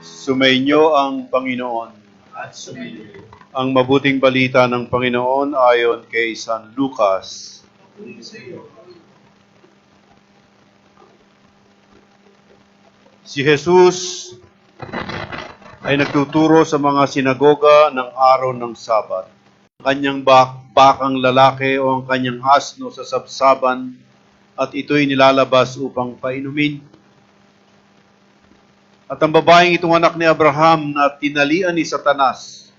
Sumainyo ang Panginoon. At sumainyo. Ang mabuting balita ng Panginoon ayon kay San Lucas. Papuri sa iyo. Si Jesus ay nagtuturo sa mga sinagoga ng araw ng Sabat. Ang kanyang bakang lalaki o ang kanyang asno sa sabsaban at ito'y nilalabas upang painumin. At ang babaeng itong anak ni Abraham na tinalian ni Satanas,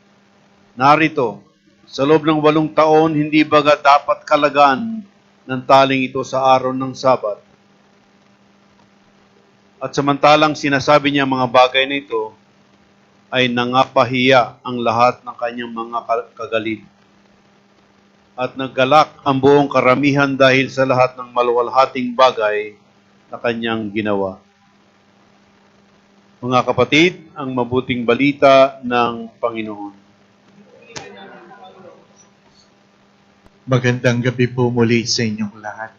narito, sa loob ng 8 taon, hindi baga dapat kalagan ng taling ito sa araw ng Sabat. At samantalang sinasabi niya mga bagay na ito, ay nangapahiya ang lahat ng kanyang mga kagalit. At naggalak ang buong karamihan dahil sa lahat ng maluwalhating bagay na kanyang ginawa. Mga kapatid, ang mabuting balita ng Panginoon. Magandang gabi po muli sa inyong lahat.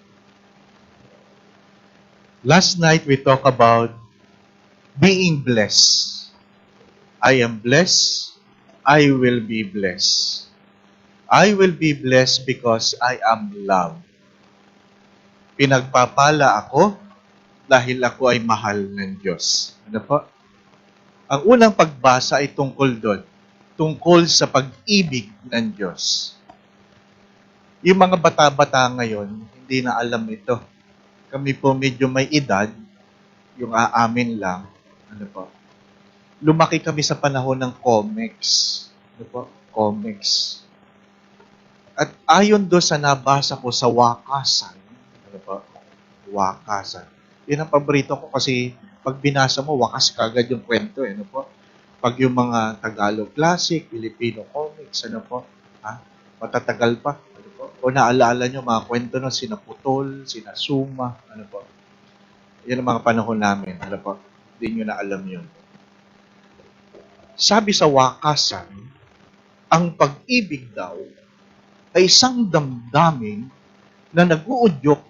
Last night we talked about being blessed. I am blessed. I will be blessed. I will be blessed because I am loved. Pinagpapala ako dahil ako ay mahal ng Diyos. Ano po? Ang unang pagbasa ay tungkol doon. Tungkol sa pag-ibig ng Diyos. Yung mga bata-bata ngayon, hindi na alam ito. Kami po medyo may edad, yung aamin lang. Ano po? Lumaki kami sa panahon ng comics. Ano po? Comics. At ayon do sa nabasa ko sa Wakasan, ano po? Wakasan. Yan ang paborito ko kasi pag binasa mo, wakas kagad yung kwento. Ano po? Pag yung mga Tagalog Classic, Filipino comics, ano po? Matatagal pa. Ano po? O naalala nyo mga kwento ng sina Putol, sina Suma, ano po? Yan ang mga panahon namin. Ano po? Hindi nyo na alam yun. Sabi sa Wakasan, ang pag-ibig daw ay isang damdamin na nag-uudyok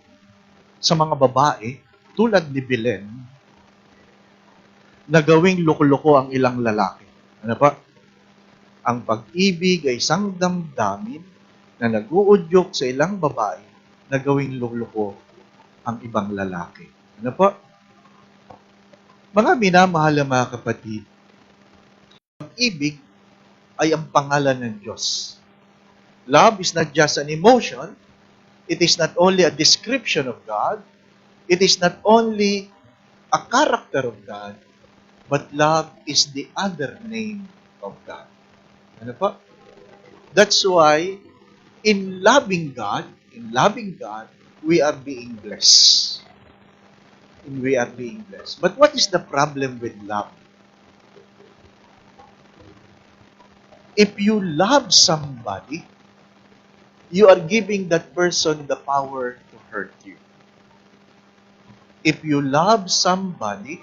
sa mga babae tulad ni Belen na gawing loko-loko ang ilang lalaki. Ano pa? Ang pag-ibig ay isang damdamin na nag-uudyok sa ilang babae na gawing loko-loko ang ibang lalaki. Ano po? Mga minamahal na mga kapatid, pag-ibig ay ang pangalan ng Diyos. Love is not just an emotion. It is not only a description of God. It is not only a character of God. But love is the other name of God. Ano po? That's why, in loving God, we are being blessed. And we are being blessed. But what is the problem with love? If you love somebody, you are giving that person the power to hurt you. If you love somebody,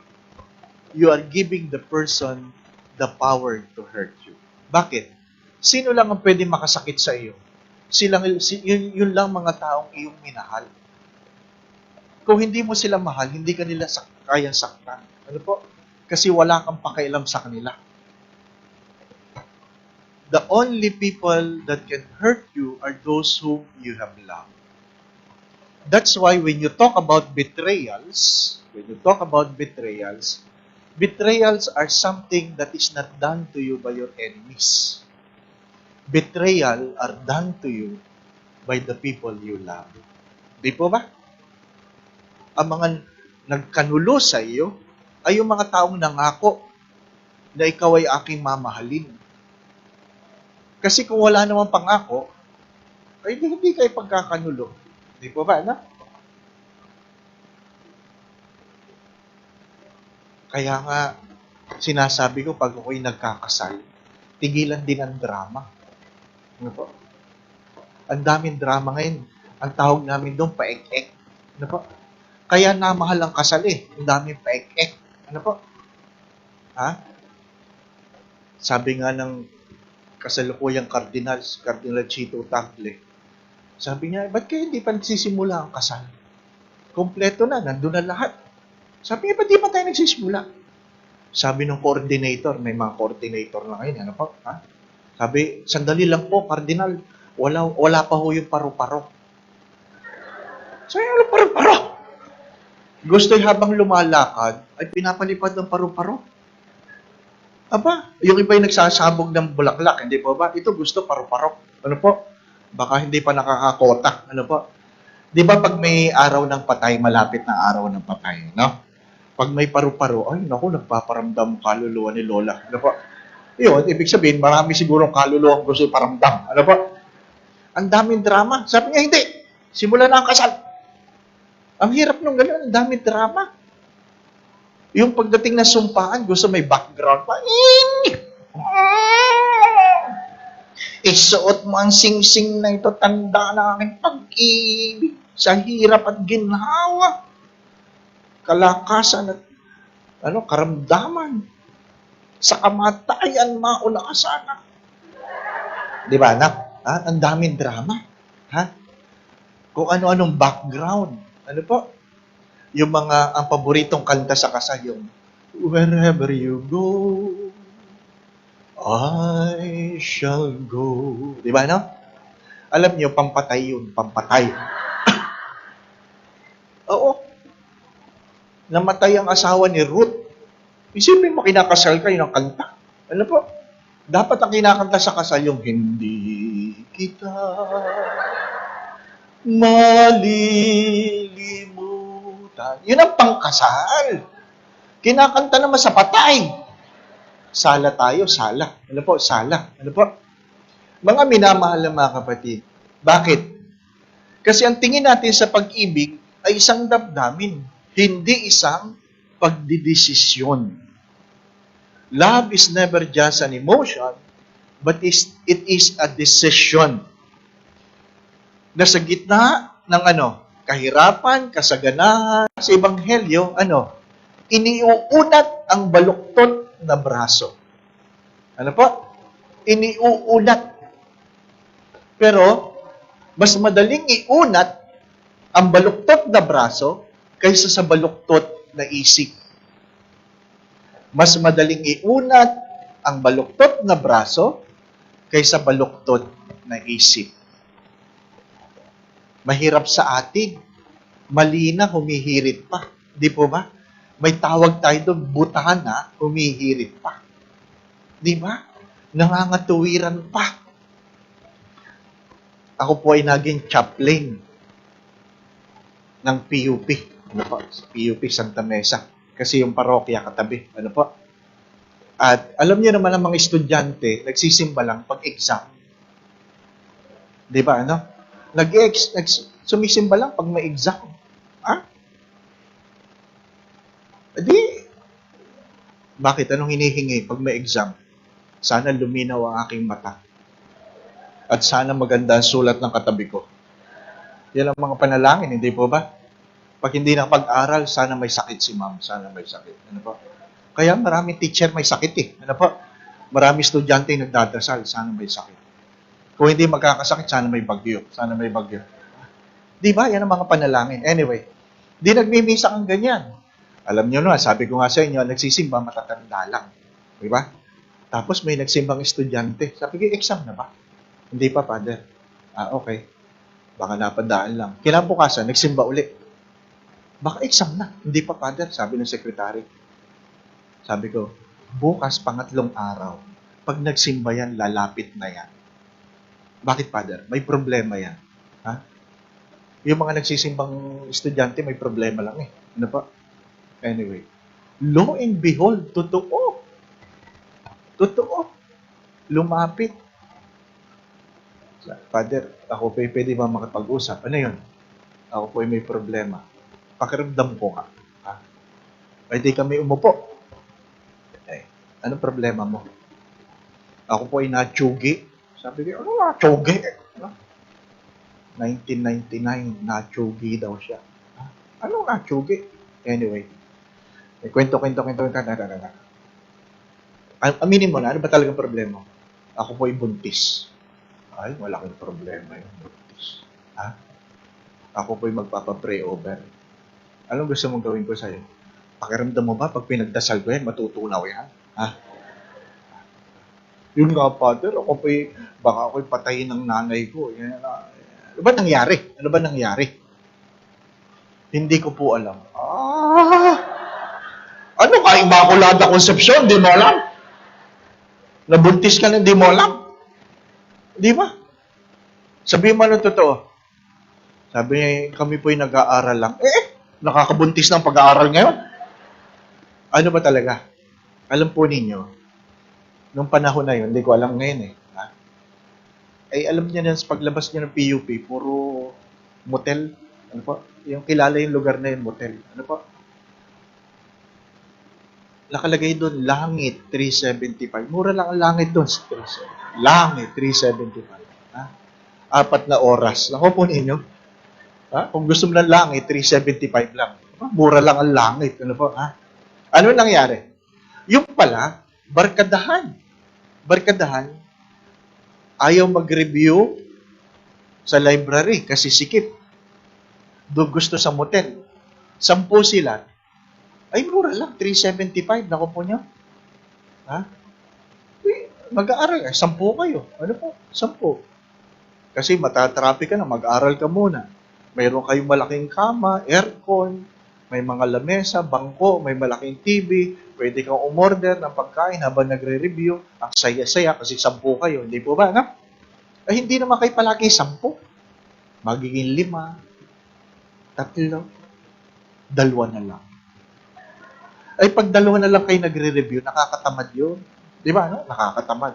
you are giving the person the power to hurt you. Bakit? Sino lang ang pwede makasakit sa iyo? Yun lang mga taong iyong minahal. Kung hindi mo sila mahal, hindi ka nila kayang saktan. Ano po? Kasi wala kang pakialam sa kanila. The only people that can hurt you are those whom you have loved. That's why when you talk about betrayals, betrayals are something that is not done to you by your enemies. Betrayal are done to you by the people you love. Di po ba? Ang mga nagkanulo sa iyo ay yung mga taong nangako na ikaw ay aking mamahalin. Kasi kung wala namang pangako, ay hindi kayo pagkakanulo. Di po ba, na? Kaya nga, sinasabi ko, pag ako'y nagkakasal, tigilan din ang drama. Ano po? Ang daming drama ngayon. Ang tawag namin doon, paek-ek. Ano po? Kaya namahal ang kasal eh. Ang daming paek-ek. Ano po? Ha? Sabi nga ng kasalukuyang Cardinal Chito Tagle, sabi niya, ba't kayo hindi pa nagsisimula ang kasal? Kompleto na, nandun na lahat. Sabi niya, ba't di pa tayo nagsisimula? Sabi ng coordinator, may mga coordinator na ngayon, ano po? Ha? Sabi, sandali lang po, Cardinal. Wala pa ho yung paru-paro. Sabi, ano paru-paro? Gusto habang lumalakad, ay pinapalipad ng paru-paro. Aba, yung iba yung nagsasabog ng bulaklak, hindi po ba? Ito gusto paru-paro. Ano po? Baka hindi pa nakakakota. Ano po? Di ba pag may araw ng patay, malapit na araw ng patay, no? Pag may paru-paro, ay naku, nagpaparamdam kaluluwa ni Lola. Ano po? Yun, ibig sabihin, marami sigurong kaluluwa ang gusto iparamdam. Ano po? Ang daming drama. Sabi niya, hindi. Simula na ang kasal. Ang hirap nung gano'n, ang daming drama. Yung pagdating na sumpaan, gusto may background pa. Isuot mo ang sing-sing na ito, tanda na aking pag-ibig sa hirap at ginhawa. Kalakasan at karamdaman. Sa kamatayan, mauna ka sana. Di ba, anak? Ha? Ang daming drama. Ha? Kung ano-anong background. Ano po? Yung ang paboritong kanta sa kasal, yung wherever you go, I shall go. Di ba, no? Alam niyo, pampatay yun. Pampatay. Oo. Namatay ang asawa ni Ruth. Isipin mo, kinakasal kayo ng kanta. Ano po? Dapat ang kinakanta sa kasal yung hindi kita malilimutan. Yun ang pangkasal. Kinakanta naman sa patay. Sala tayo, sala. Ano po? Sala. Ano po? Mga minamahal na mga kapatid. Bakit? Kasi ang tingin natin sa pag-ibig ay isang damdamin, hindi isang pagdidesisyon. Love is never just an emotion, but it is a decision. Na sa gitna ng kahirapan, kasaganahan, sa Ebanghelyo, iniuunat ang baluktot na braso. Ano po? Iniuunat. Pero, mas madaling iunat ang baluktot na braso kaysa sa baluktot na isip. Mas madaling iunat ang baluktot na braso kaysa baluktot na isip. Mahirap sa atin. Malina, humihirit pa. Di po ba? May tawag tayo doon, butana, humihirit pa. Di ba? Nangangatuwiran pa. Ako po ay naging chaplain ng PUP. Ano po? PUP Santa Mesa. Kasi yung parokya katabi. Ano po? At alam niyo naman ang mga estudyante, nagsisimba lang pag-exam. Di ba, sumisimba lang pag may exam. Ha? Bakit? Anong hinihingi pag may exam? Sana luminaw ang aking mata. At sana maganda ang sulat ng katabi ko. Yan ang mga panalangin, hindi po ba? Pag hindi na pag-aral, sana may sakit si ma'am. Sana may sakit. Ano po? Kaya maraming teacher may sakit eh. Ano po? Maraming estudyante nagdadasal, sana may sakit. Kung hindi magkakasakit, sana may bagyo. Sana may bagyo. Di ba? Yan ang mga panalangin. Anyway, di nagmimisa kang ganyan. Alam nyo na, sabi ko nga sa inyo, nagsisimba, matatanda lang. Di ba? Tapos may nagsimbang estudyante. Sabi ko, exam na ba? Hindi pa, Father. Okay. Baka napadaan lang. Kinabukasan, nagsimba uli. Baka exam na. Hindi pa, Father, sabi ng secretary. Sabi ko, bukas, pangatlong araw, pag nagsimba yan, lalapit na yan. Bakit, Father? May problema yan. Ha? Yung mga nagsisimbang estudyante, may problema lang eh. Ano pa? Anyway, lo and behold, totoo. Totoo. Lumapit. Father, ako pa pwede ba makapag-usap? Ano yun? Ako po ay may problema. Pakiramdam ko ka. Ha? Pwede kami umupo. Anong problema mo? Ako po ay natsugi. Sabi ko, ano natsugi? 1999, natsugi daw siya. Ano natsugi? Anyway, kwento. Aminin mo na, ano ba talagang problema? Ako po ay buntis. Ay, malaking problema yung buntis. Ha? Ako po ay magpapa-pray over. Anong gusto mong gawin ko sa'yo? Pakiramdam mo ba, pag pinagdasal ko yan, matutunaw yan? Ha? Yun nga, Father, baka ako'y patayin ng nanay ko. Yan, ano ba nangyari? Ano ba nangyari? Hindi ko po alam. Ano ka, Immaculada Concepcion? Di mo alam? Nabuntis ka na, di mo alam? Di ba? Sabihin mo ng totoo. Sabi niya, kami po'y nag-aaral lang. Nakakabuntis ng pag-aaral ngayon. Ano ba talaga? Alam po ninyo, nung panahon na yun, hindi ko alam ngayon ha? Ay, alam niya na sa paglabas niya ng PUP, puro motel. Ano po? Yung kilala yung lugar na yun, motel. Ano po? Nakalagay doon, langit, 375. Mura lang ang langit doon. Langit, 375. Ha? 4 na oras. Naku po ninyo. Ha? Kung gusto mo ng langit, 375 lang. Mura lang ang langit. Ano po? Ha? Ano nangyari? Yung pala, barkadahan. Barkadahan, ayaw mag-review sa library kasi sikip. Doon gusto sa motel. 10 sila. Ay, mura lang. 375. Naku po nyo. Ha? Mag-aaral. 10 kayo. Ano po? 10. Kasi matatraffic ka na. Mag-aaral ka muna. Mayroon kayong malaking kama, aircon, may mga lamesa, bangko, may malaking TV, pwede kang umorder ng pagkain habang nagre-review. Ang saya-saya kasi 10 kayo. Hindi po ba? No? Ay, hindi naman kayo palagi 10. Magiging 5, 3, 2 na lang. Ay, pag 2 na lang kayo nagre-review, nakakatamad yun. Di ba? No? Nakakatamad.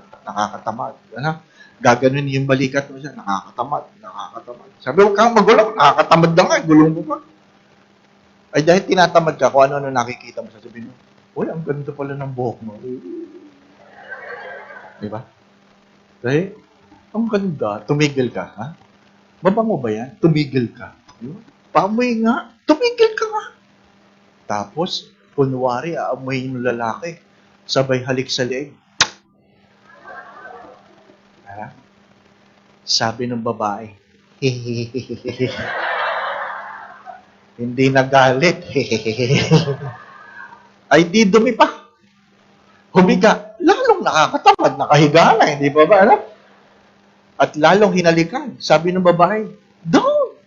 Ano? Gaganon yung balikat mo siya. Nakakatamad. Sabi, huwag kang magulang. Nakakatamad na nga. Gulong mo pa. Ay, dahil tinatamad ka, kung ano-ano nakikita mo, sasabihin mo, uy, ang ganda pala ng buhok mo. Di ba? Dahil, ang ganda. Tumigil ka, ha? Mabango ba yan? Tumigil ka. Paamoy nga. Tumigil ka nga. Tapos, kunwari, aamoy yung lalaki. Sabay halik sa leeg. Ha? Sabi ng babae, hindi nagalit. Ay, di dumi pa. Humiga. Lalong nakakatamad. Nakahiga na. Hindi ba ba? Alam? At lalong hinalikan. Sabi ng babae, don't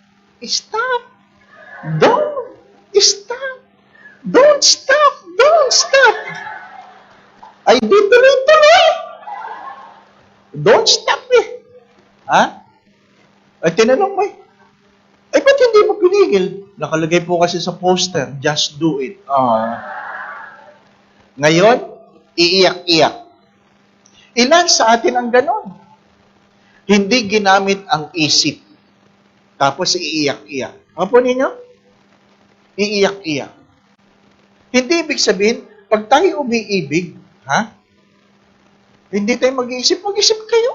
stop. Don't stop. Don't stop. Don't stop. Ay, di tuloy-tuloy. Don't stop Ha? Ay, tinanong mo ay, ba't hindi mo pinigil? Nakalagay po kasi sa poster, just do it. Ngayon, iiyak-iyak. Ilan sa atin ang ganon? Hindi ginamit ang isip. Tapos iiyak-iyak. Ano po ninyo? Iiyak-iyak. Hindi ibig sabihin, pag tayo umiibig, hindi tayo mag-iisip, mag-isip kayo.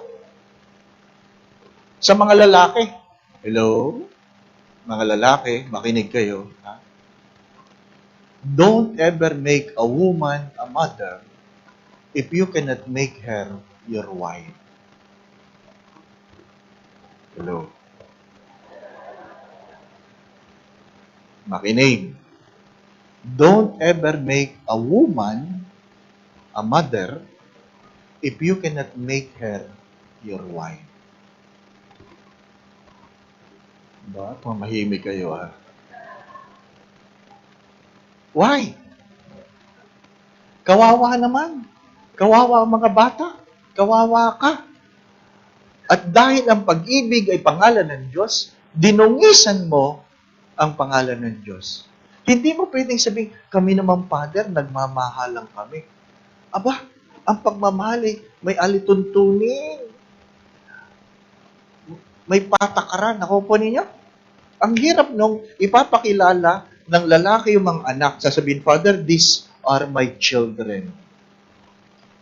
Sa mga lalaki, hello? Mga lalaki, makinig kayo. Don't ever make a woman a mother if you cannot make her your wife. Hello? Makinig. Don't ever make a woman a mother if you cannot make her your wife. Ba? Mamahimik kayo, Why? Kawawa naman. Kawawa ang mga bata. Kawawa ka. At dahil ang pag-ibig ay pangalan ng Diyos, dinungisan mo ang pangalan ng Diyos. Hindi mo pwedeng sabihin, kami naman, Father, nagmamahalang kami. Aba, ang pagmamahal may alituntunin. May patakaran. Ako po ninyo? Ang hirap nung ipapakilala ng lalaki yung mga anak. Sasabihin, Father, these are my children.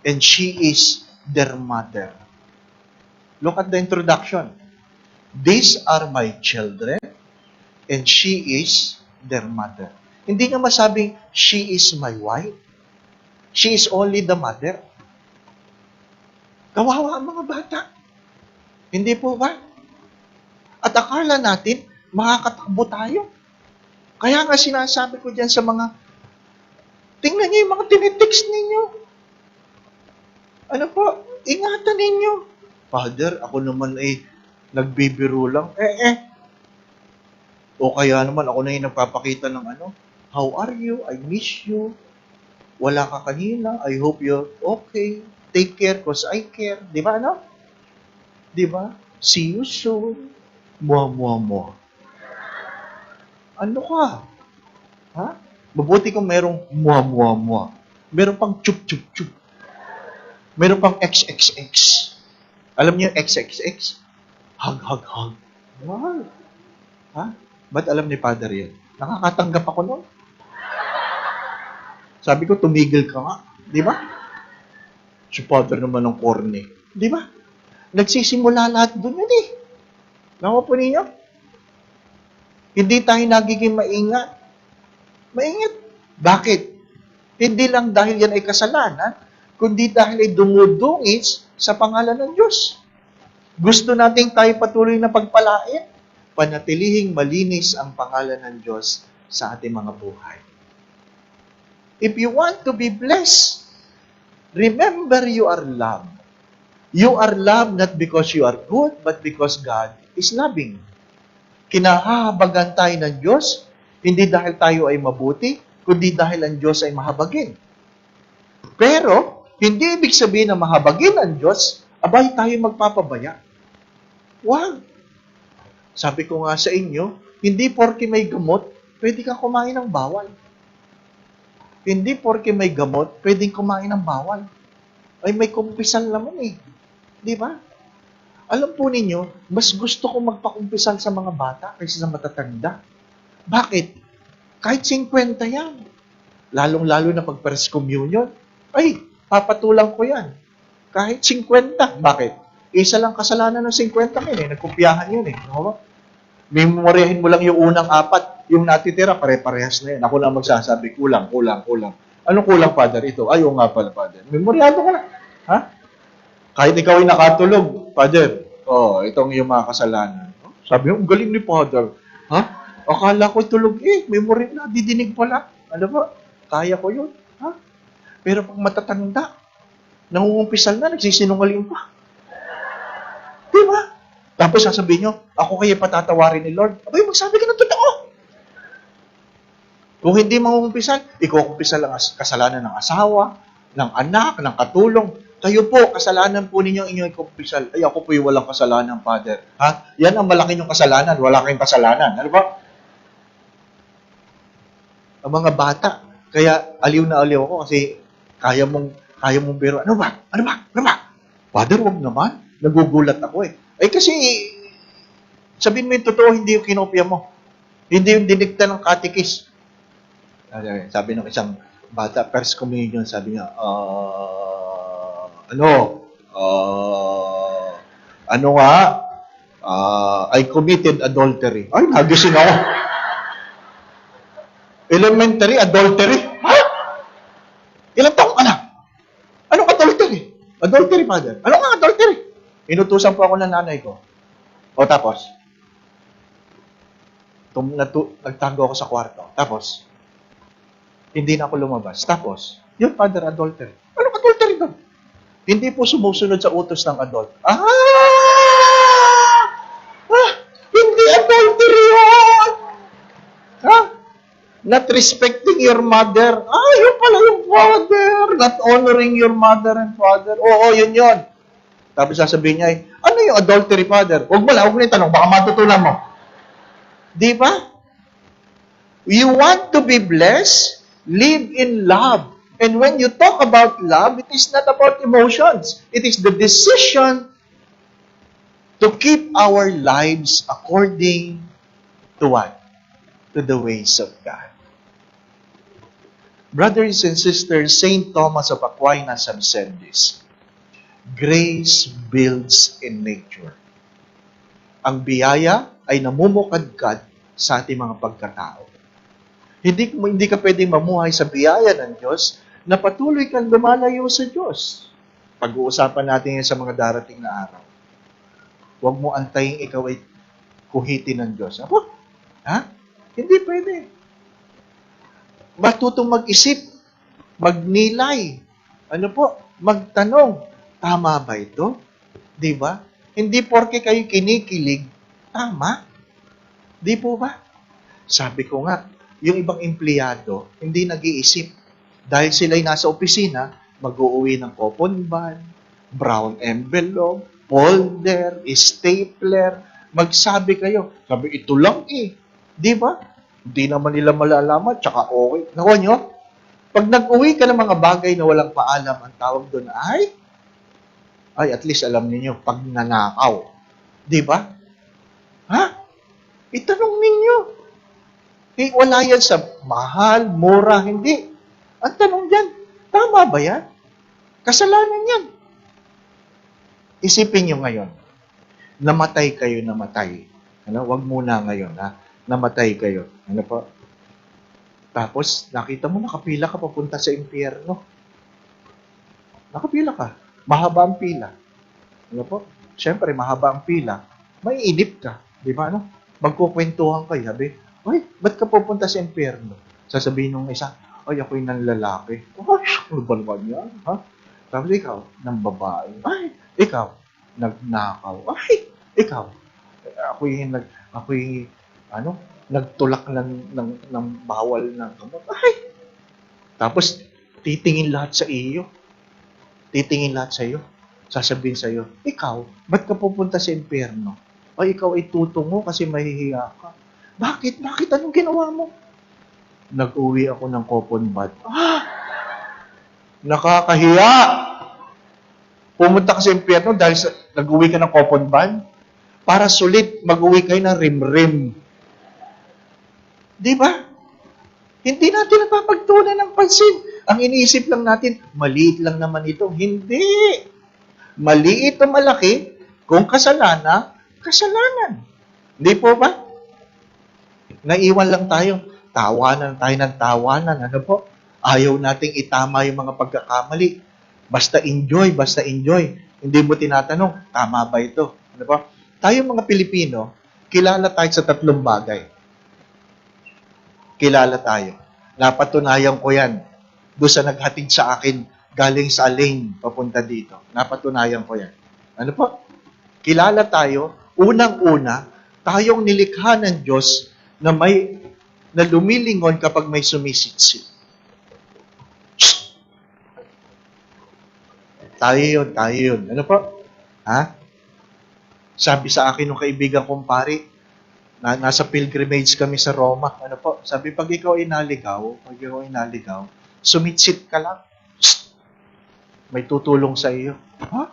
And she is their mother. Look at the introduction. These are my children, and she is their mother. Hindi nga masabing, she is my wife. She is only the mother. Kawawa ang mga bata. Hindi po ba? At akala natin, makakatakbo tayo. Kaya nga sinasabi ko dyan sa mga Tingnan niyo yung mga tinitext ninyo. Ano po? Ingatan ninyo. Father, ako naman ay nagbibiro lang. O kaya naman ako na yung nagpapakita ng ano, how are you? I miss you. Wala ka kanina. I hope you're okay. Take care cause I care. Di ba ano? Di ba? See you soon. Mua. Ano ka? Ha? Mabuti kung merong mua. Meron pang chup. Meron pang XXX. Alam niyo yung XXX? Hug. Wow. Ha? Ba't alam ni Father yan? Nakakatanggap ako nun. Sabi ko, tumigil ka nga. Di ba? Si Father naman ng corny. Di ba? Nagsisimula lahat doon yun eh. Naku po ninyo? Hindi tayo nagiging maingat. Maingat. Bakit? Hindi lang dahil yan ay kasalanan, kundi dahil ay dumudungis sa pangalan ng Diyos. Gusto nating tayo patuloy na pagpalain, panatilihing malinis ang pangalan ng Diyos sa ating mga buhay. If you want to be blessed, remember you are loved. You are loved not because you are good, but because God is loving. Kinahahabagan tayo ng Diyos, hindi dahil tayo ay mabuti, kundi dahil ang Diyos ay mahabagin. Pero, hindi ibig sabihin na mahabagin ang Diyos, abay tayo magpapabaya. Wag. Sabi ko nga sa inyo, hindi porke may gamot, pwede kang kumain ng bawal. Hindi porke may gamot, pwedeng kumain ng bawal. Ay, may kumpisal naman eh. Di ba? Alam po ninyo, mas gusto ko magpakumpisal sa mga bata kaysa sa matatanda. Bakit? Kahit 50 yan. Lalong-lalo na pag first communion, ay, papatulang ko yan. Kahit 50. Bakit? Isa lang kasalanan ng 50 yun eh. Nagkupiyahan yun eh. No? Memoryahin mo lang yung unang 4. Yung natitira, pare-parehas na yan. Ako na magsasabi, kulang. Anong kulang, Father? Ito. Ayaw nga pala, Father. Memoryado ka na. Ha? Kahit ikaw ay nakatulog, Father, itong yung mga kasalanan. Sabi mo, galing ni Father. Ha? Akala ko tulog memory na, didinig pala. Ano ba? Kaya ko yun. Ha? Pero pag matatanda, nangungumpisal na, nagsisinungaling pa. Diba? Tapos sasabihin nyo, ako kaya patatawarin ni Lord. Abay, magsabi ka ng totoo. Kung hindi mangungumpisal, ikukumpisal ang kasalanan ng asawa, ng anak, ng katulong. Kayo po, kasalanan po ninyo inyong ikukumpisal. Ay, ako po yung walang kasalanan, Father. Ha? Yan ang malaki yung kasalanan. Wala kayong kasalanan. Ano ba? Ang mga bata, kaya aliw na aliw ako kasi kaya mong biro. Ano ba? Father, wag naman. Nagugulat ako eh. Ay kasi, sabihin mo yung totoo, hindi yung kinopya mo. Hindi yung dinikta ng katikis. Sabi ng isang bata, first communion, sabi niya, I committed adultery. Ay, nagising ako. Elementary, adultery? Ha? Ilang taong ka na? Anong adultery? Adultery, Father. Ano nga adultery? Inutusan po ako ng nanay ko. O tapos, nagtago ako sa kwarto. Tapos, hindi na ako lumabas. Tapos, yun, Father, adultery. Anong adultery doon? Hindi po sumusunod sa utos ng adult. Hindi adultery yun! Ha? Not respecting your mother. Yun pala yung father. Not honoring your mother and father. Oo, yun. Tapos sasabihin niya, ano yung adultery, Father? Huwag mo yung tanong, baka matutunan mo. Di ba? You want to be blessed? Live in love. And when you talk about love, it is not about emotions. It is the decision to keep our lives according to what? To the ways of God. Brothers and sisters, St. Thomas of Aquinas have said this. Grace builds in nature. Ang biyaya ay namumukadkad sa ating mga pagkatao. Hindi ka pwedeng mamuhay sa biyaya ng Diyos na patuloy kang lumalayo sa Diyos. Pag-uusapan natin yan sa mga darating na araw. Huwag mo antayin ikaw ay kuhitin ng Diyos. Ako? Ha? Hindi pwede. Matutong mag-isip magnilay, ano po, magtanong, tama ba ito? Di ba? Hindi porke kayo kinikilig, tama. Di po ba? Sabi ko nga, yung ibang empleyado, hindi nag-iisip. Dahil sila'y nasa opisina, mag-uuwi ng coupon band, brown envelope, folder, stapler, magsabi kayo. Sabi, ito lang eh. Di ba? Hindi naman nila malalaman, tsaka okay. Nakuha nyo? Pag nag-uwi ka ng mga bagay na walang paalam, ang tawag doon ay at least alam niyo pag nanakaw. Di ba? Ha? Itanong ninyo. Eh, wala yan sa mahal, mura, hindi. Ang tanong dyan, tama ba yan? Kasalanan yan. Isipin nyo ngayon, namatay kayo, namatay. Ano? Wag muna ngayon, ha? Namatay kayo. Ano po? Tapos, nakita mo, nakapila ka papunta sa impyerno. Nakapila ka. Mahaba ang pila. Ano po? Siyempre, mahaba ang pila. May inip ka. Di ba, ano? Magkukwentuhan kayo. Sabi, ay, ba't ka pupunta sa impyerno? Sasabihin nung isa, ay, ako'y ng lalaki. Ay, ano ba naman yan? Ha? Tapos ikaw, ng babae. Ay, ikaw, nagnakaw. Ay, ikaw, ako'y, nagtulak ng bawal ng kamot. Ay! Tapos, titingin lahat sa iyo. Titingin lahat sa iyo. Sasabihin sa iyo, ikaw, ba't ka pupunta sa impyerno? Ay, ikaw ay tutungo kasi mahihiya ka. Bakit? Bakit? Anong ginawa mo? Nag-uwi ako ng coupon band. Nakakahiya! Pumunta ka sa impyerno dahil nag-uwi ka ng coupon band? Para sulit, mag-uwi kayo ng rim-rim. Di ba? Hindi natin napapagtunan ng pansin. Ang iniisip lang natin, maliit lang naman ito. Hindi. Maliit o malaki, kung kasalanan, kasalanan. Hindi po ba? Naiwan lang tayo. Tawanan tayo ng tawanan. Ano po? Ayaw nating itama yung mga pagkakamali. Basta enjoy, basta enjoy. Hindi mo tinatanong, tama ba ito? Ano po? Tayo mga Pilipino, kilala tayo sa 3 bagay. Kilala tayo. Napatunayan ko yan. Doon sa naghatid sa akin, galing sa Alain, papunta dito. Napatunayan ko yan. Ano po? Kilala tayo, unang-una, tayong nilikha ng Diyos na lumilingon kapag may sumisitsit. Tayo yun. Ano po? Ha? Sabi sa akin ng kaibigan kong pari, nasa pilgrimage kami sa Roma. Ano po? Sabi, pag ikaw ay naligaw, sumitsit ka lang. May tutulong sa iyo. Ha?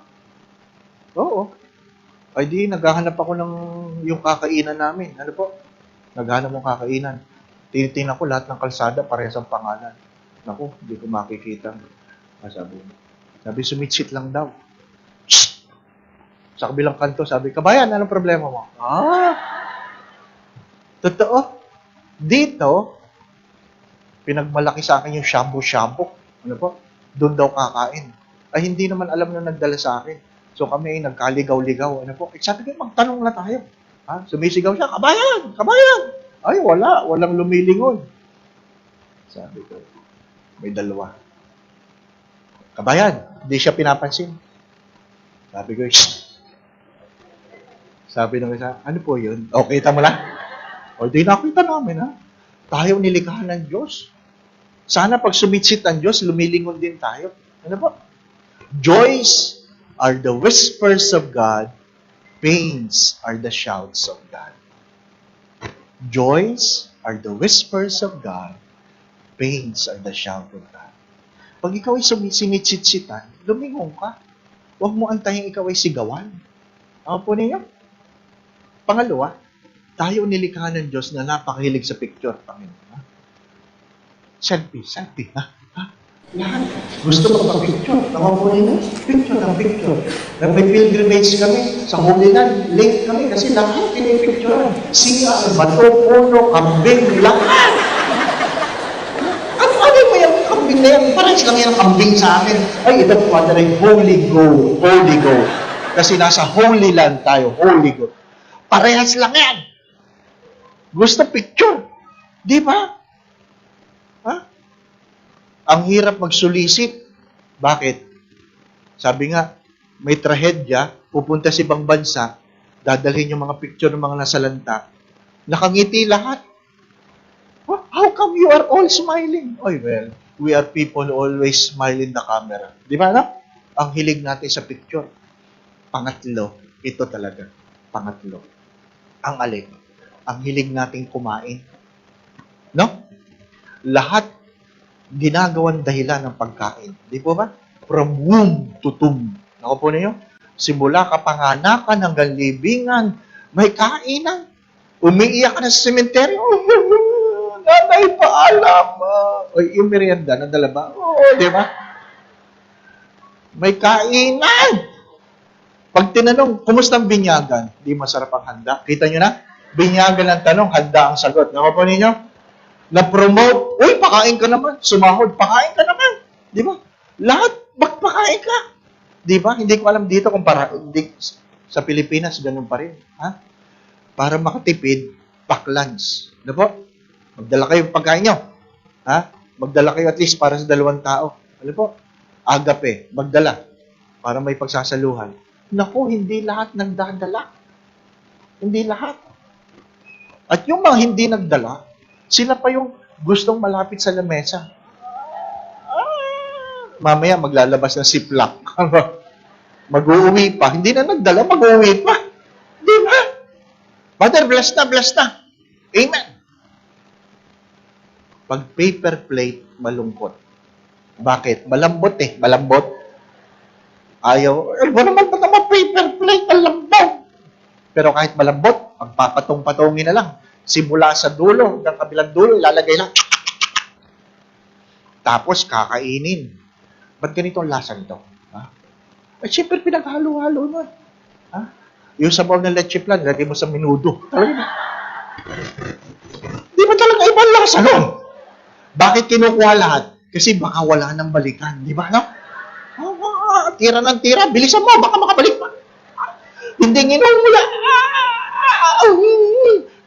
Oo. Ay di, naghahanap ako ng yung kakainan namin. Ano po? Naghahanap ng kakainan. Tinitingnan ko lahat ng kalsada, parehas ang pangalan. Naku, hindi ko makikita. Sabi, sumitsit lang daw. Sa kabilang kanto, sabi, kabayan, anong problema mo? Totoo. Dito, pinagmalaki sa akin yung shabu-shabu. Ano po? Doon daw kakain. Ay, hindi naman alam na nagdala sa akin. So kami ay nagkaligaw-ligaw. Ano po? Sabi ko, magtanong na tayo. Ha? Sumisigaw siya, kabayan! Kabayan! Ay, walang lumilingon. Sabi ko, may dalawa. Kabayan, hindi siya pinapansin. Sabi ko, shh. Sabi ng isa, ano po yun? Okay, tama lang. O, di nakita namin, ha? Tayo nilikha ng Diyos. Sana pag sumitsit ang Diyos, lumilingon din tayo. Ano po? Joys are the whispers of God. Pains are the shouts of God. Joys are the whispers of God. Pains are the shout of God. Pag ikaw ay sinitsitsita, lumingon ka. Huwag mo antayin ikaw ay sigawan. Ako po ninyo? Pangalawa, tayo nilikha ng Diyos na napakahilig sa picture, Panginoon. Ha? Selfie, ha? Lahat. Gusto ko pa-picture. Ako po ninyo? Picture. May pilgrimage kami sa Holy Land. Late kami kasi lahat pinipicture. Siya, bato, puno, kambing, lahat. Ano mo yung kambing na yan? Parang lang yung kambing sa akin. Ay, ito po ay Holy Go. Kasi nasa Holy Land tayo, Holy Go. Parehas lang yan. Gusto picture. Di ba? Ha? Ang hirap magsulisit. Bakit? Sabi nga, may trahedya, pupunta sa ibang bansa, dadalhin yung mga picture ng mga nasalanta, nakangiti lahat. How come you are all smiling? Oy, well, we are people who always smile in the camera. Di ba, no? Ang hilig natin sa picture. Pangatlo, ito talaga. Pangatlo. Ang alin? Ang hilig nating kumain. No? Lahat ginagawan dahilan ng pagkain. Di po ba? From womb to tomb. Ako po ninyo? Simula kapanganakan hanggang libingan, may kainan. Umiiyak ka na sa sementeryo. Nanay, paalam. Oy, yung merienda, nadala ba? Oo, di ba? May kainan. Pag tinanong, kumusta ang binyagan? Di masarap ang handa. Kita nyo na? Binyagan ang tanong, handa ang sagot. Ako po ninyo? Na-promote, uy, pakain ka naman. Sumahod, pakain ka naman. Di ba? Lahat, magpakain ka. Di ba? Hindi ko alam dito kung sa Pilipinas, ganun pa rin. Ha? Para makatipid, pack-lunch. Ano po? Magdala kayo ng pagkain nyo. Ha? Magdala kayo at least para sa 2 tao. Ano po? Agape, magdala. Para may pagsasaluhan. Naku, hindi lahat nagdadala. Hindi lahat. At yung mga hindi nagdala, sila pa yung gustong malapit sa lamesa. Mamaya maglalabas ng siplak. Mag-uuwi pa. Hindi na nagdala, mag-uuwi pa. Di ba? Father, bless na. Amen. Pag paper plate, malungkot. Bakit? Malambot eh. Malambot. Ayaw. Ano naman ba naman paper plate? Malambot. Pero kahit malambot, pagpapatong-patongin na lang. Simula sa dulo, hanggang kabilang dulo, ilalagay lang. Tapos, kakainin. Ba't ganito ang lasa nito? Ha? Eh, siyempre, pinaghalo-halo nun. Ha? Yung sabaw ng leche plan, lagay mo sa menudo. Talaga. Di ba talaga ibang lasa nun? Bakit kinukuha lahat? Kasi baka wala nang balikan. Di ba, no? Tira ng tira. Bilisan mo, baka makabalik pa. Hindi nginom mo lang.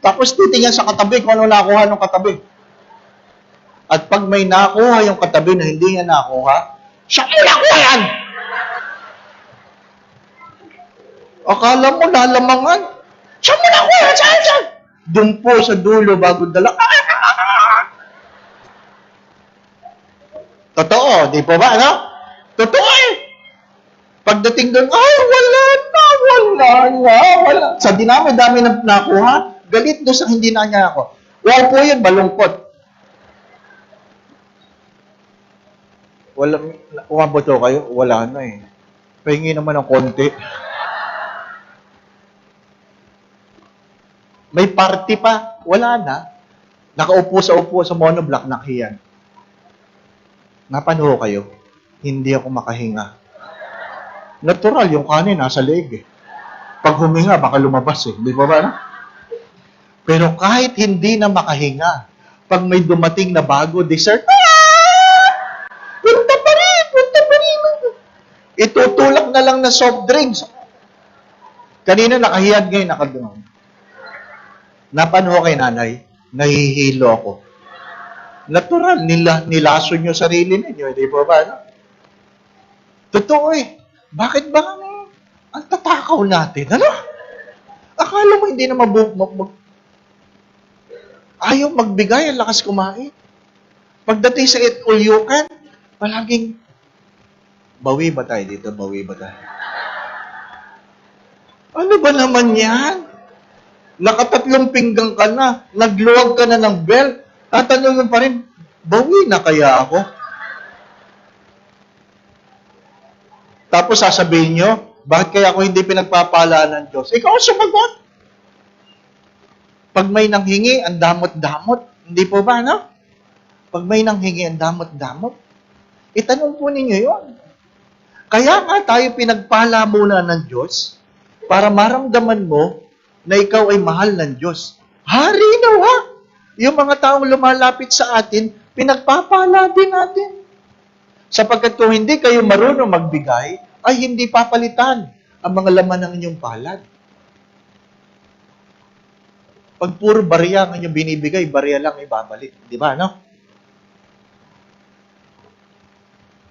Tapos titingnan sa katabi kung ano nakuha ng katabi. At pag may nakuha yung katabi na hindi niya nakuha, siya mo nakuha yan! Akala mo lalamangan. Siya mo nakuha yan! Saan? Doon po sa dulo bago dala. Totoo, di po ba, no? Totoo eh! Pagdating doon, ay, wala. Sa dinami-dami na nakuha, galit doon sa hindi na niya ako. Wow po yun, malungkot. Wala, umaboto kayo? Wala na eh. Pahingi naman ng konti. May party pa? Wala na. Nakaupo sa monoblock, nakahiyan. Napano kayo? Hindi ako makahinga. Natural, yung kanin nasa leeg eh. Pag huminga, baka lumabas eh. Di ba ba? No? Pero kahit hindi na makahinga, pag may dumating na bago dessert, punta pa rin. Itutulak na lang na soft drinks. Kanina nakahiyad, ngayon nakadungan. Napano kay nanay? Nahihilo ako. Natural, nilaso nyo sarili ninyo. Di ba ba? No? Totoo eh. Bakit ba ang tatakaw natin? Ano? Akala mo hindi na ayaw magbigay, ang lakas kumain. Pagdating sa eat all you can, palaging, bawi ba tayo dito? Bawi ba tayo? Ano ba naman yan? Nakatatlong pinggang ka na, nagluwag ka na ng bell, tatanungin pa rin, bawi na kaya ako? Tapos sasabihin nyo, bakit kaya ako hindi pinagpapalaan ng Diyos? Ikaw ang sumagot. Pag may nanghingi, ang damot-damot. Hindi po ba, no? Pag may nanghingi, ang damot-damot. Itanong po ninyo yun. Kaya nga tayo pinagpala muna ng Diyos para maramdaman mo na ikaw ay mahal ng Diyos. Hari nawa! Yung mga taong lumalapit sa atin, pinagpapala din natin. Sapagkat kung hindi kayo marunong magbigay, ay hindi papalitan ang mga laman ng inyong palad. Pag puro barya ang inyong binibigay, barya lang ibabalik. Di ba, no?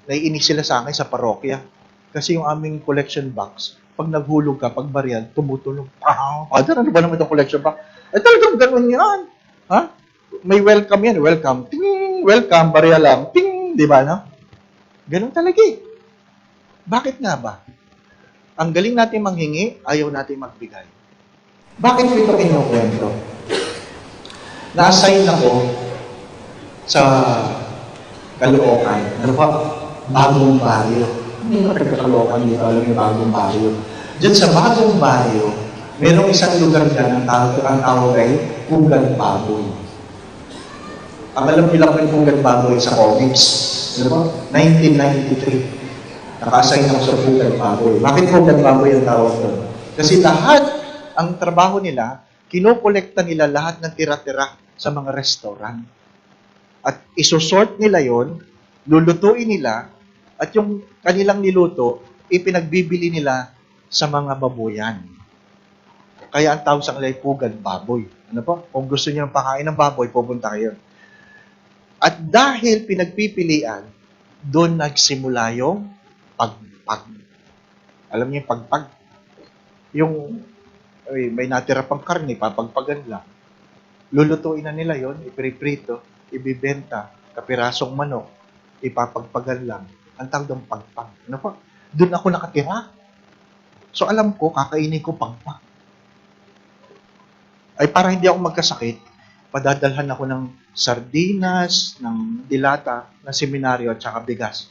naiinis sila sa akin sa parokya. Kasi yung aming collection box, pag naghulog ka, pag baryan, tumutulong. Father, ano ba naman itong collection box? Eh, talagang ganun yan. Ha? May welcome yan. Welcome. Ting! Welcome. Barya lang. Ting! Di ba, no? Ganun talaga eh. Bakit nga ba? Ang galing natin manghingi, ayaw natin magbigay. Bakit ko ito kinukwento? Na-assign ako sa Caloocan. Ano pa? Bagong baryo. Hindi ko taga-Caloocan dito. Alam yung bagong baryo. Diyan sa bagong baryo, merong isang lugar dyan ang tawag ay Pugan Baboy. Ang alam nila ko yung Pugan Baboy sa comics. Ano ba? 1993. Naka-assign ako sa Pugan Baboy. Bakit Pugan Baboy ang tawag doon? Kasi lahat, ang trabaho nila, kinokolekta nila lahat ng tira-tira sa mga restaurant. At isusort nila yon, lulutuin nila, at yung kanilang niluto, ipinagbibili nila sa mga baboyan. Kaya ang tawag sa kanila ay Pugan Baboy. Ano po? Kung gusto niyo pakain ng baboy, pupunta kayo. At dahil pinagpipilian, doon nagsimula yung pagpag. Alam niyo yung pagpag? Yung may natira pang karne, papagpagan lang. Lulutuin na nila yon, ipriprito, ibibenta, kapirasong manok, ipapagpagan lang. Ang tawag ng pagpag. Ano po? Doon ako nakatira. So alam ko, kakainin ko pagpag. Ay para hindi ako magkasakit, padadalhan ako ng sardinas, ng dilata, ng seminaryo at saka bigas.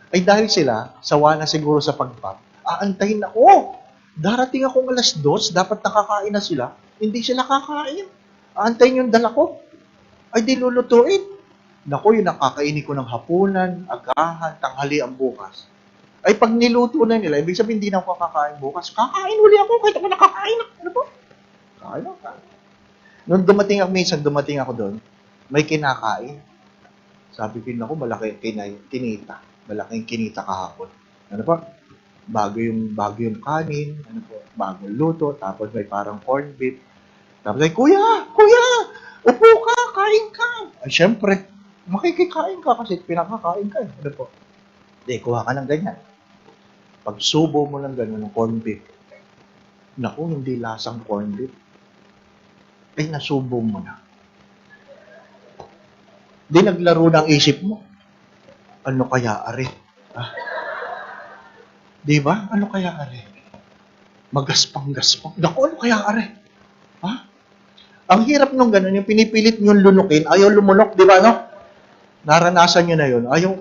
Ay dahil sila, sawa na siguro sa pagpag, aantayin ako. Darating akong alas 2, dapat nakakain na sila, hindi sila kakain. Aantayin yung dala ko. Ay di lulutuin. Naku, yung nakakainin ko ng hapunan, agahan, tanghalian bukas. Ay pag niluto na nila, ibig sabihin hindi na ako kakain bukas. Kakain uli ako kahit ako nakakain. Ano po? Kakain ako. Nung dumating ako doon, may kinakain. Sabi ko, naku, malaki kinita. Malaking kinita kahapon. Ano po? Bago yung kanin, ano po, bagong luto, tapos may parang corned beef. Tapos ay, Kuya, upo ka, kain ka. Ay, syempre, makikikain ka kasi pinakakain ka. Ano po? Hindi, kuha ka ng ganyan. Pag subo mo ng gano'n ng corned beef, naku, hindi lasang corned beef. Ay, nasubo mo na. Di naglaro ng isip mo. Ano kaya, are? Ah? Di ba? Ano kaya, are? Magaspang-gaspang. Naku, ano kaya, are? Ha? Ang hirap nung gano'n, yung pinipilit nyo lunukin, ayaw lumunok, di ba, no? Naranasan nyo na yun. Ayaw,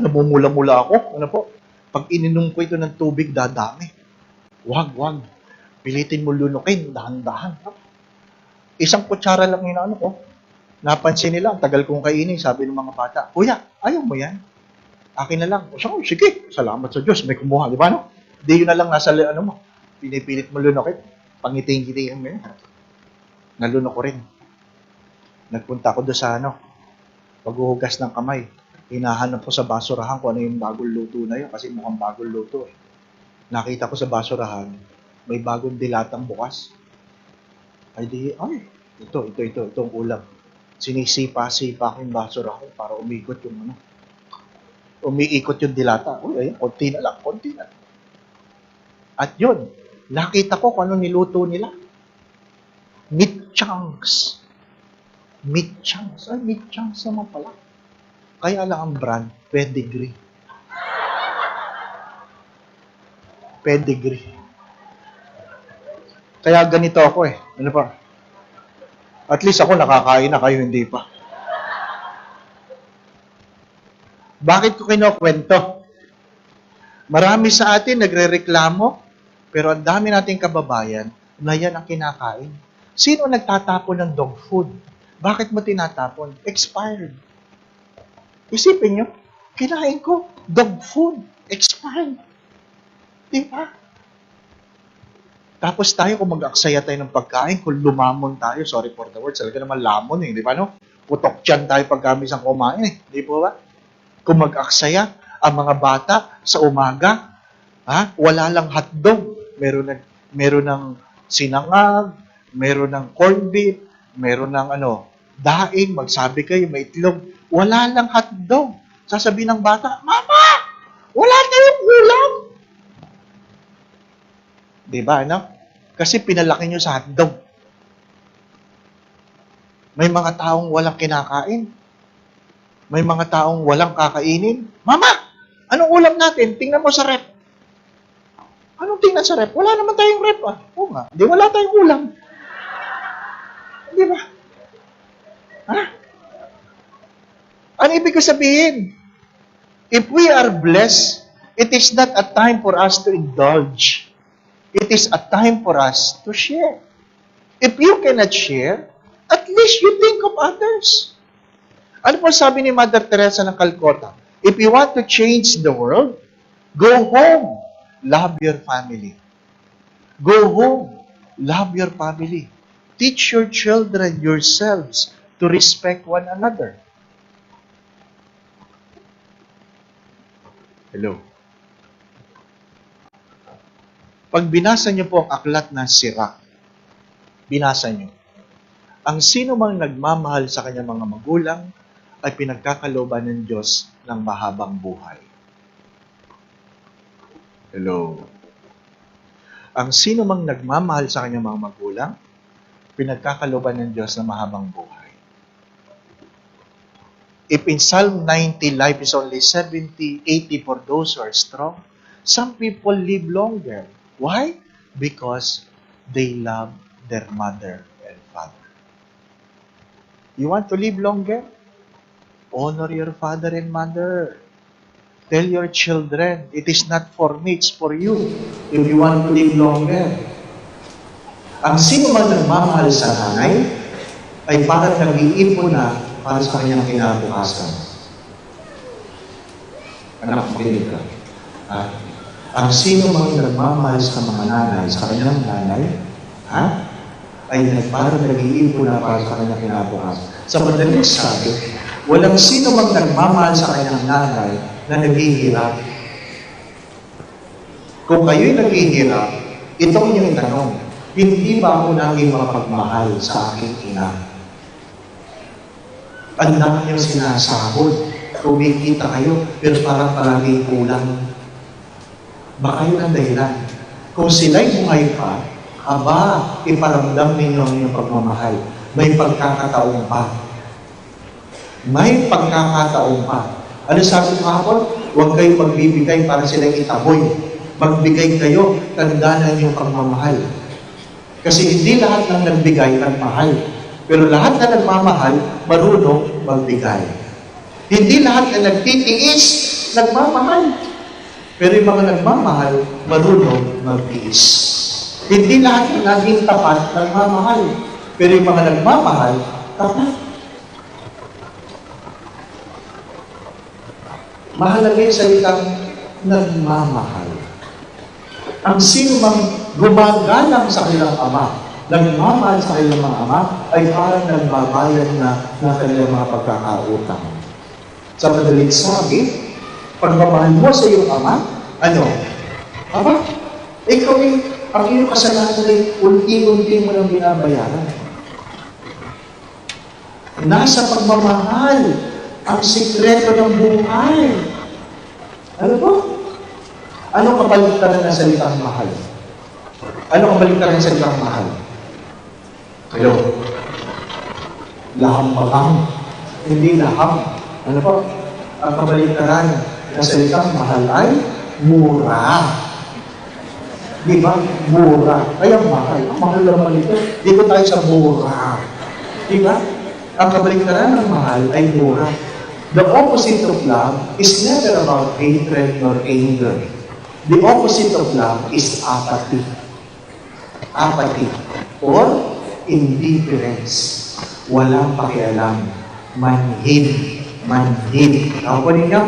namumula-mula ako. Ano po? Pag ininom ko ito ng tubig, dadami. Wag. Pilitin mo lunukin, dahan-dahan. Isang kutsara lang yung ano ko. Napansin nila, ang tagal kong kainin, sabi ng mga bata, Kuya, ayaw mo yan? Akin na lang. O sige, salamat sa Diyos, may kumuha, di ba, no? Di yun na lang nasa, ano mo, pinipilit mo lunukin. Pangiting-giting mo yan. Nalunok ko rin. Nagpunta ako doon sa, paghuhugas ng kamay. Hinahanap ko sa basurahan kung ano yung bagong luto na yun, kasi mukhang bagong luto, eh. Nakita ko sa basurahan, may bagong dilatang bukas. Itong ulam. Sinisipa-sipa ko yung basura ko para umikot yung umiikot yung dilata. Ayun, konti na lang. At yun, nakita ko kung ano niluto nila. Meat chunks. Ay, meat chunks naman pala. Kaya lang ang brand, pedigree. Kaya ganito ako eh. Ano pa? At least ako nakakain na, kayo hindi pa. Bakit ko kinukwento? Marami sa atin nagrereklamo, pero ang dami nating kababayan na yan ang kinakain. Sino nagtatapon ng dog food? Bakit mo tinatapon? Expired. Isipin nyo, kinain ko, dog food, expired. Diba? Tapos tayo, kung mag-aksaya tayo ng pagkain, kung lumamon tayo, sorry for the words, talaga naman lamon eh, di ba no? Putok tiyan tayo pag kami isang kumain eh, di ba? Kung mag-aksaya, ang mga bata sa umaga, wala lang hotdog, meron ng sinangag, meron ng corned beef, meron ng daing, magsabi kayo, may itlog, wala lang hotdog. sasabihin ng bata, Mama, wala tayong ulam. Di ba, ano? Kasi pinalaki nyo sa hotdog. May mga taong walang kinakain. May mga taong walang kakainin. Mama, anong ulam natin? Tingnan mo sa rep. Anong tingnan sa rep? Wala naman tayong rep, ah. Oo nga. Di, wala tayong ulam. Di ba? Ha? Ano ibig ko sabihin? If we are blessed, it is not a time for us to indulge. It is a time for us to share. If you cannot share, at least you think of others. Ano po sabi ni Mother Teresa ng Calcutta? If you want to change the world, go home. Love your family. Go home. Love your family. Teach your children yourselves to respect one another. Hello. Pag binasa niyo po ang aklat ng Sirach, binasa niyo, ang sino mang nagmamahal sa kanyang mga magulang ay pinagkakalooban ng Diyos ng mahabang buhay. Hello. Ang sino mang nagmamahal sa kanyang mga magulang, pinagkakalooban ng Diyos ng mahabang buhay. If in Psalm 90, life is only 70, 80 for those who are strong, some people live longer. Why? Because they love their mother and father. You want to live longer? Honor your father and mother. Tell your children, it is not for me, it's for you. If you want to live longer. Ang sino man nagmamahal sa nanay, ay parang nag-iipon na para sa kanyang kinabukasan. Anak, makinig ka. Ang sino man nagmamahal sa mga nanay, sa kanyang nanay, ay parang nag-iipon na para sa kanyang kinabukasan. Sa madaling sabi, walang sino mang nagmamahal sa kanyang nanay na naghihirap. Kung kayo'y naghihirap, itong yung tanong, hindi ba ako naging mapagmahal sa aking ina? Ang dami niyong sinasahod. Kumikita kayo, pero parang palaging kulang. Baka yun ang dahilan. Kung sila'y buhay pa, iparamdam ninyo ang inyong pagmamahal. May pagkakataon pa. May pagkakataon pa. Ano sabi ko hapon? Huwag kayong magbibigay para silang itaboy. Magbigay kayo, tanda na inyong pagmamahal. Kasi hindi lahat ng nagbigay nagmahal. Pero lahat na nagmamahal, marunong magbigay. Hindi lahat na nagtitiis, nagmamahal. Pero yung mga nagmamahal, marunong magtiis. Hindi lahat na naging tapat, nagmamahal. Pero yung mga nagmamahal, tapat. Mahalaga yung salitang nagmamahal. Ang sino mang gumagalang sa kanilang ama, nagmamahal sa kanilang mga ama, ay parang nagbabayad na ng kanilang mga pagkakautang. Sa madaling sabi, pagmamahal mo sa iyong ama, ano? Aba, ikaw ang iyong kasalanan ay unti-unti mo nang binabayaran. Nasa pagmamahal ang sikreto ng buhay. Ano po? Ano kabaliktaran ng salitang mahal? Ano kabaliktaran ng salitang mahal? Hello? Laham-maham. Hindi laham. Ano po? Ang kabaliktaran ng salitang mahal ay mura. Di ba? Mura. Kaya mahal. Ang mahal naman ito. Dito tayo sa mura. Di ba? Ang kabaliktaran ng mahal ay mura. The opposite of love is never about hatred nor anger. The opposite of love is apathy. Apathy. Or indifference. Walang pakialam. Manhid. Manhid. Ako ninyo?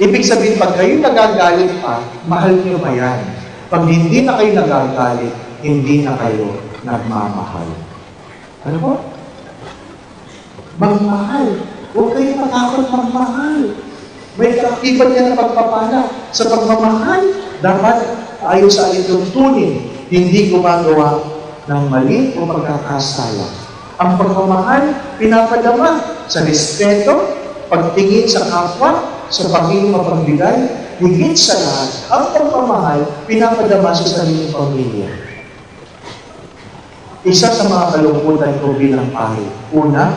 Ibig sabihin, pag kayo nagagalit pa, mahal niyo ba yan? Pag hindi na kayo nagagalit, hindi na kayo nagmamahal. Ano po? Magmahal. Huwag kayo matakot magmahal. May kaibat yan na pagpapala. Sa pagmamahal, dapat ayon sa alituntunin, hindi gumagawa ng mali o pagkakasala. Ang pagmamahal, pinapadama sa respeto, pagtingin sa kapwa, sa pagiging mapagbigay, higit sa lahat, ang pagmamahal, pinapadama sa sariling pamilya. Isa sa mga kalungkutan ko bilang pari. Una,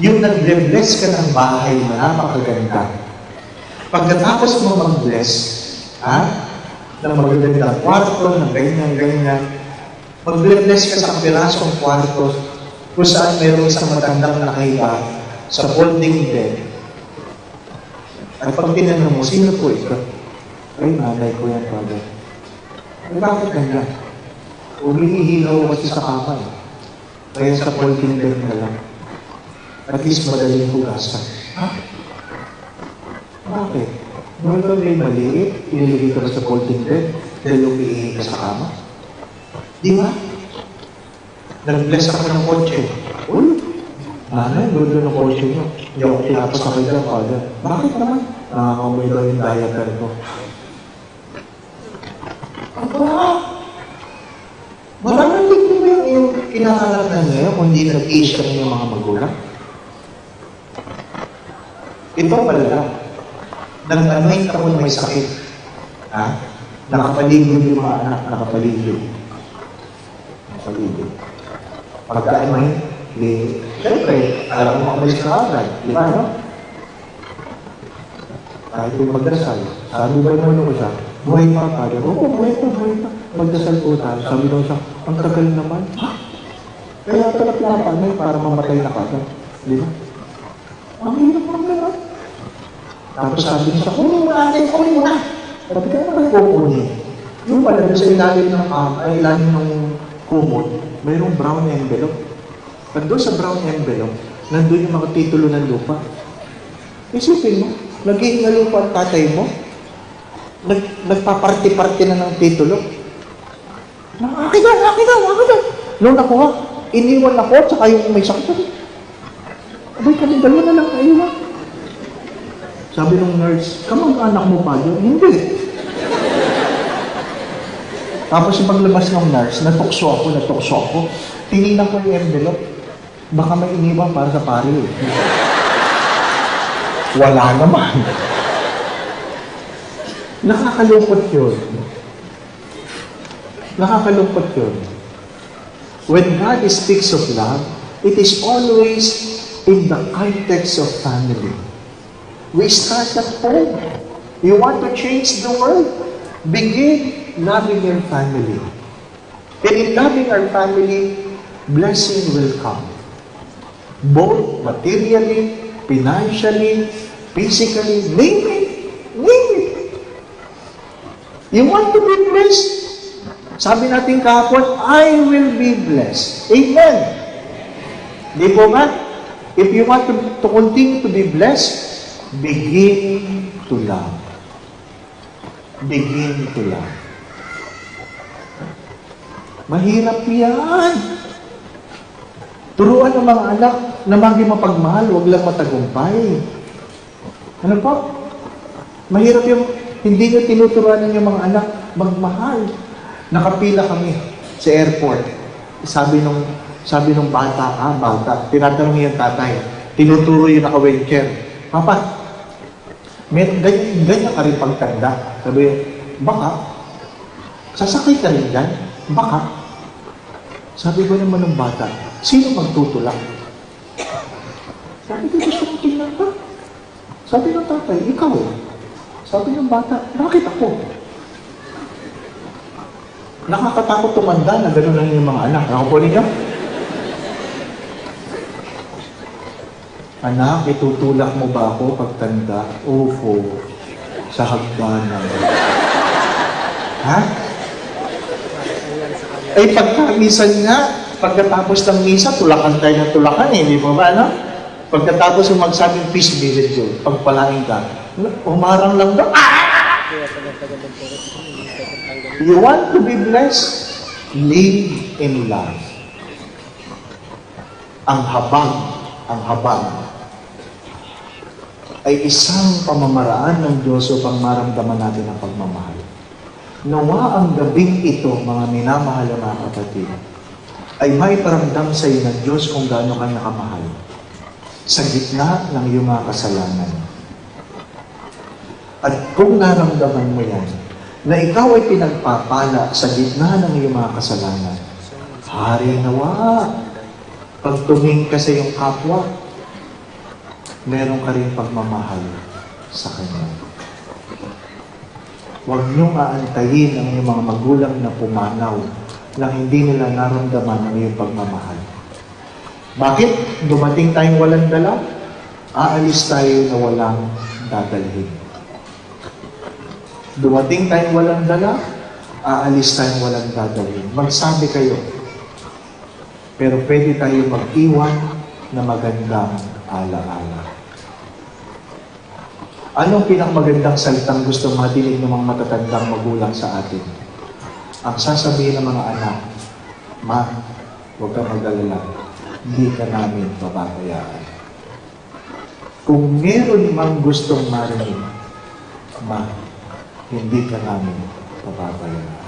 yung nag-bless ka ng bahay na napakaganda. Pagkatapos mo mag-bless, ng magagandang kwarto, ng ganyan, mag-bless ka sa pirasong kwarto kung saan mayroong isang matandang nakahiga sa folding bed. At pag tinanong mo, sino po ito? Ay, nanay ko yan, Father. Ay, bakit ganyan? Umihihilaw kasi sa kama eh. Kaya sa folding bed na lang. At least madaling hugasan. Ha? Bakit? Noon ba may maliit, inilagay ka ba sa folding bed dahil umiihi ka sa kama? Di ba? Nag-bless ako ng kotse. Uy, nanay, gulo ng kotse niyo. Hindi ako pinapasakay dyan, Father. Bakit naman? Nakakamoy daw yung diaper ko. Aba! Maraming din mo yung kinakalap na ngayon kung hindi nag-age kami ng mga magulang. Ito pala, nang-anoint ako na may sakit. Nakapaligid yung mga anak, nakapaligid. Nakapaligid. Pagka-anoint, siyempre, alam mo makabalis ka agad. Di ba, no? Kahit yung magdasal, sabi ba naman ko siya, buhay pa tayo. Oo, buhay pa. Magdasal po tayo. Sabi daw siya, ang tagal naman. Ha? Kaya talap na panay para mamatay na kagad. Di ba? Ang hirap ng gano'n. Tapos sabi niya, kunin mo na. Sabi ka naman kukunin. Yung pala, sa ilalim ng kumot, mayroong brown envelope. At doon sa brown envelope, nandun yung mga titulo ng lupa. Isipin mo, naging na lupa ang tatay mo, nagpaparty-party na ng titulo. Akin daw. Noon ako iniwan ako, tsaka yung may sakit. Abay, kami dalawa na lang kayo ha. Sabi ng nurse, kamag-anak mo pa yun? Hindi. Tapos yung paglabas ng nurse, natukso ako. Tinignan ko yung envelope. Baka may iniwan para sa pari eh. Wala naman. Nakakalungkot yun. When God speaks of love, it is always in the context of family. We start at home. You want to change the world? Begin loving your family. And in loving our family, blessing will come. Both materially, financially, physically, name it. You want to be blessed? Sabi natin kahapon, I will be blessed. Amen. Di po ba? If you want to continue to be blessed, begin to love. Begin to love. Mahirap yan. Turuan ng mga anak na maging mapagmahal, huwag lang matagumpay. Ano po? Mahirap yung hindi nyo tinuturuan yung mga anak magmahal. Nakapila kami sa airport. Sabi nung bata, tinatanong yung tatay, tinuturo yung naka-wheelchair. Papa, ganyan ka rin pagtanda. Sabi, baka, sasakay ka rin dyan? Baka. Sabi ko naman ng bata, sino magtutulak? Sabi ko, gusto kong tingnan ka. Sabi ng tatay, ikaw. Sabi ng bata, bakit ako? Nakakatakot tumanda na gano'n lang yung mga anak. Ako po ninyo? Anak, itutulak mo ba ako pagtanda? Opo, sa hagdanan. Ha? Ay, pagkamisan nga, pagkatapos ng misa, tulakan tayo ng tulakan eh. Hindi mo ba, ano? Pagkatapos yung magsabing peace be with you, pagpalain ka, umarang lang daw. You want to be blessed? Live in love. Ang habang ay isang pamamaraan ng Diyos upang maramdaman natin ang pagmamahal. Nawa ang gabing ito, mga minamahal na mga kapatid, ay may paramdam sa iyo ng Diyos kung gaano ka nakamahal. sa gitna ng iyong mga kasalanan. At kung naramdaman mo yan, na ikaw ay pinagpapala sa gitna ng iyong mga kasalanan, hari nawa, pag tumingin ka sa iyong kapwa, meron ka rin pagmamahal sa Kanya. Huwag niyong aantayin ang iyong mga magulang na pumanaw nang hindi nila naramdaman ang iyong pagmamahal. Bakit? Dumating tayong walang dala, aalis tayo na walang dadalhin. Dumating tayong walang dala, aalis tayong walang dadalhin. Magsabi kayo, pero pwede tayo mag-iwan na magandang alaala. Anong pinakamagandang salitang gusto madinig ng mga matatandang magulang sa atin? Ang sasabihin ng mga anak, Ma, huwag kang mag-alala, hindi ka namin pababayaan. Kung meron mang gustong marinig, Ma, hindi ka namin pababayaan.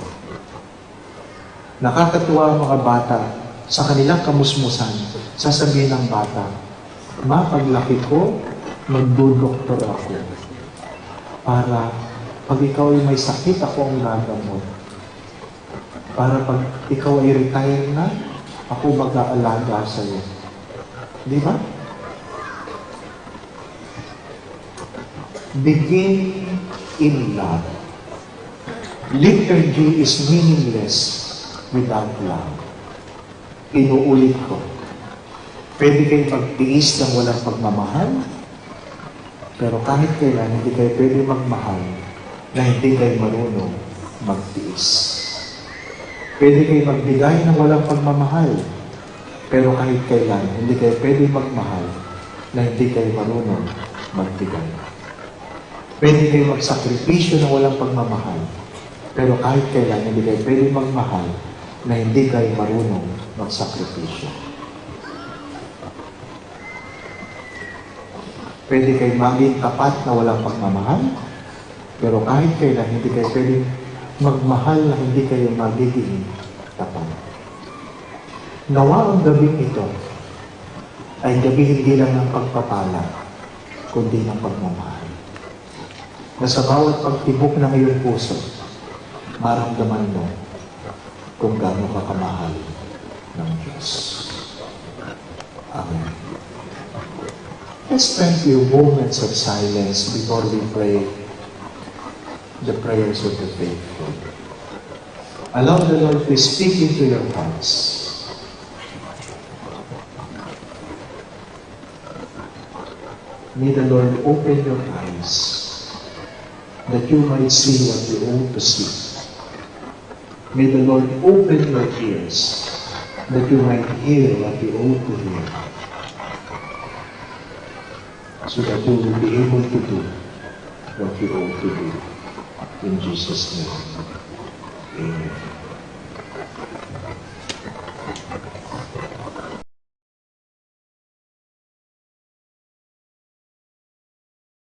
Nakakatuwa ang mga bata sa kanilang kamusmusan, sasabihin ng bata, Ma, paglaki ko, magdudoktor ako. Para pag ikaw ay may sakit, ako ang gagamot. Para pag ikaw ay retire na, ako mag-aalaga sa iyo. Di ba? Begin in love. Liturgy is meaningless without love. Inuulit ko. Pwede kayong pagtiis ng walang pagmamahal, pero kahit kailan, hindi kayo pwede magmahal na hindi kayo marunong magtiis. Pwede kayo magbigay ng walang pagmamahal, pero kahit kailan, hindi kayo pwede magmahal na hindi kayo marunong magbigay. Pwede kayo magsakripisyo ng walang pagmamahal, pero kahit kailan, hindi kayo pwede magmahal na hindi kayo marunong magsakripisyo. Pwede kayo maging tapat na walang pagmamahal, pero kahit kailan hindi kayo pwede magmahal na hindi kayo magiging tapat. Nawa ang gabing ito ay gabi hindi lang ng pagpapala, kundi ng pagmamahal. Na sa bawat pagtibok ng iyong puso, maramdaman mo kung gaano ka kamahal ng Diyos. Amen. Let's spend a few moments of silence before we pray the prayers of the faithful. Allow the Lord to speak into your hearts. May the Lord open your eyes that you might see what you ought to see. May the Lord open your ears that you might hear what you ought to hear, so that you will be able to do what you ought to do. In Jesus' name, amen.